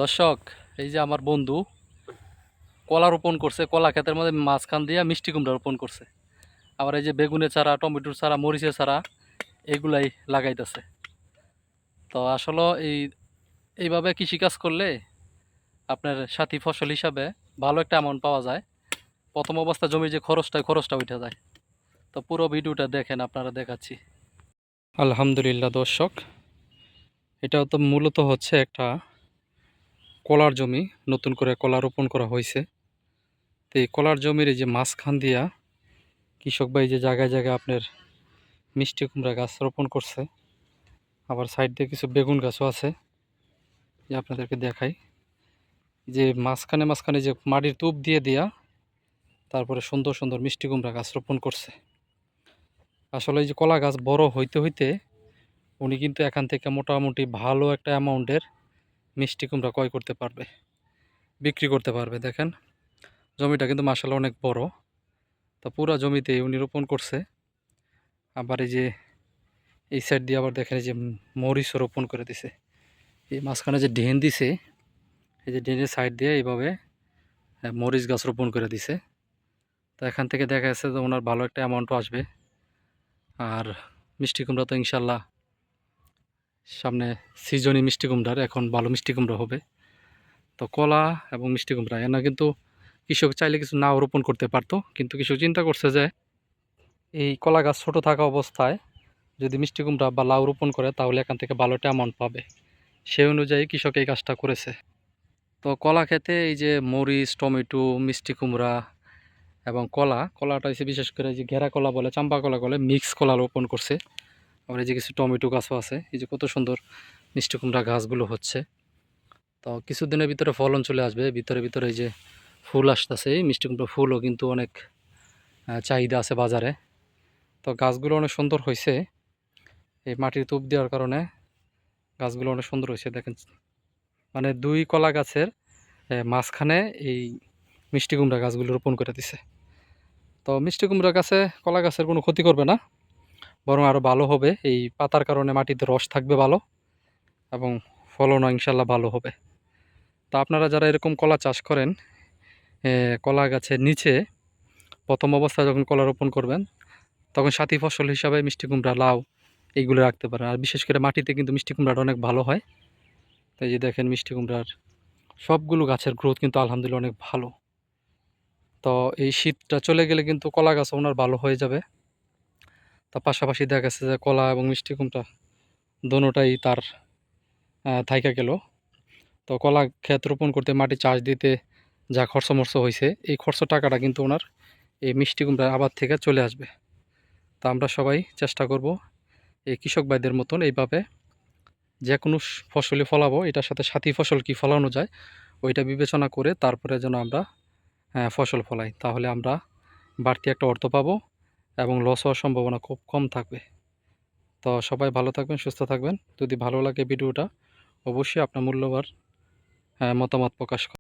দর্শক, এই যে আমার বন্ধু কলা রোপণ করছে, কলা ক্ষেতের মধ্যে মাঝখান দিয়ে মিষ্টি কুমড়া রোপণ করছে। আবার এই যে বেগুনের চারা, টমেটোর চারা, মরিচের চারা এগুলাই লাগাইতেছে। তো আসলে এইভাবে কৃষিকাজ করলে আপনার সাথী ফসল হিসাবে ভালো একটা অ্যামাউন্ট পাওয়া যায়। প্রথম অবস্থা জমির যে খরচটা উঠে যায়। তো পুরো ভিডিওটা দেখেন, আপনারা দেখাচ্ছি। আলহামদুলিল্লাহ দর্শক, এটা তো মূলত হচ্ছে একটা কলার জমি। নতুন করে কলা রোপণ করা হয়েছে। তো এই কলার জমির এই যে মাঝখান দিয়া কৃষক ভাই যে জায়গায় জায়গায় আপনার মিষ্টি কুমড়া গাছ রোপণ করছে। আবার সাইড দিয়ে কিছু বেগুন গাছও আছে, যে আপনাদেরকে দেখাই। যে মাঝখানে মাঝখানে যে মাটির টুপ দিয়ে দিয়া তারপরে সুন্দর সুন্দর মিষ্টি কুমড়া গাছ রোপণ করছে। আসলে এই যে কলা গাছ বড় হইতে হইতে উনি কিন্তু এখান থেকে মোটামুটি ভালো একটা অ্যামাউন্টের মিষ্টি কুমড়া ক্রয় করতে পারবে, বিক্রি করতে পারবে। দেখেন জমিটা কিন্তু মাশাআল্লাহ অনেক বড়। তা পুরা জমিতে উনি রোপণ করছে। আবার এই যে এই সাইড দিয়ে আবার দেখেন এই যে মরিচও রোপণ করে দিছে। এই মাঝখানে যে ড্রেন দিছে, এই যে ড্রেনের সাইড দিয়ে এইভাবে মরিচ গাছ রোপণ করে দিছে। তো এখান থেকে দেখা যাচ্ছে যে ওনার ভালো একটা অ্যামাউন্টও আসবে। আর মিষ্টি কুমড়া তো ইনশাল্লাহ সামনে সিজনই মিষ্টি কুমড়ার, এখন ভালো মিষ্টি কুমড়া হবে। তো কলা এবং মিষ্টি কুমড়া এনা কিন্তু কৃষক চাইলে কিছু নাও রোপণ করতে পারতো, কিন্তু কৃষক চিন্তা করছে যে এই কলা গাছ ছোটো থাকা অবস্থায় যদি মিষ্টি কুমড়া বা লাউ রোপণ করে তাহলে এখান থেকে ভালো একটা অ্যামাউন্ট পাবে। সেই অনুযায়ী কৃষক এই কাজটা করেছে। তো কলা খেতে এই যে মরিচ, টমেটো, মিষ্টি কুমড়া এবং কলাটা হচ্ছে বিশেষ করে যে ঘেরা কলা বলে, চাম্পা কলা বলে, মিক্স কলা রোপণ করছে। আবার এই যে কিছু টমেটো গাছও আছে। এই যে কত সুন্দর মিষ্টি কুমড়া গাছগুলো হচ্ছে। তো কিছুদিনের ভিতরে ফলন চলে আসবে। ভিতরে ভিতরে এই যে ফুল আসতেছে, এই মিষ্টি কুমড়া ফুলও কিন্তু অনেক চাহিদা আছে বাজারে। তো গাছগুলো অনেক সুন্দর হয়েছে। এই মাটির তুপ দেওয়ার কারণে গাছগুলো অনেক সুন্দর হয়েছে। দেখেন মানে দুই কলা গাছের মাঝখানে এই মিষ্টি কুমড়া গাছগুলো রোপণ করে দিছে। তো মিষ্টি কুমড়া গাছে কলা গাছের কোনো ক্ষতি করবে না, বরং আরও ভালো হবে। এই পাতার কারণে মাটিতে রস থাকবে ভালো, এবং ফলনও ইনশাল্লাহ ভালো হবে। তো আপনারা যারা এরকম কলা চাষ করেন, কলা গাছের নিচে প্রথম অবস্থায় যখন কলা রোপণ করবেন তখন সাথী ফসল হিসাবে মিষ্টি কুমড়া, লাউ এইগুলো রাখতে পারেন। আর বিশেষ করে মাটিতে কিন্তু মিষ্টি কুমড়াটা অনেক ভালো হয়। তাই যে দেখেন মিষ্টি কুমড়ার সবগুলো গাছের গ্রোথ কিন্তু আলহামদুলিল্লাহ অনেক ভালো। তো এই শীতটা চলে গেলে কিন্তু কলা গাছ ওনার ভালো হয়ে যাবে। তার পাশাপাশি দেখা গেছে যে কলা এবং মিষ্টি কুমড়া দোনোটাই তার থাইকা গেল। তো কলা ক্ষেত রোপণ করতে, মাটি চাষ দিতে যা খরচ হয়েছে, এই খরচ টাকাটা কিন্তু ওনার এই মিষ্টি কুমড়ার আবাদ থেকে চলে আসবে। তা আমরা সবাই চেষ্টা করব এই কৃষক ভাইদের মতন এইভাবে যে কোনো ফসলই ফলাবো, এটার সাথে সাথী ফসল কি ফলানো যায় ওইটা বিবেচনা করে তারপরে যেন আমরা ফসল ফলাই। তাহলে আমরা বাড়তি একটা অর্থ পাবো এবং লস হওয়ার সম্ভাবনা খুব কম থাকবে। তো সবাই ভালো থাকবেন, সুস্থ থাকবেন। যদি ভালো লাগে ভিডিওটা অবশ্যই আপনার মূল্যবান মতামত প্রকাশ করুন।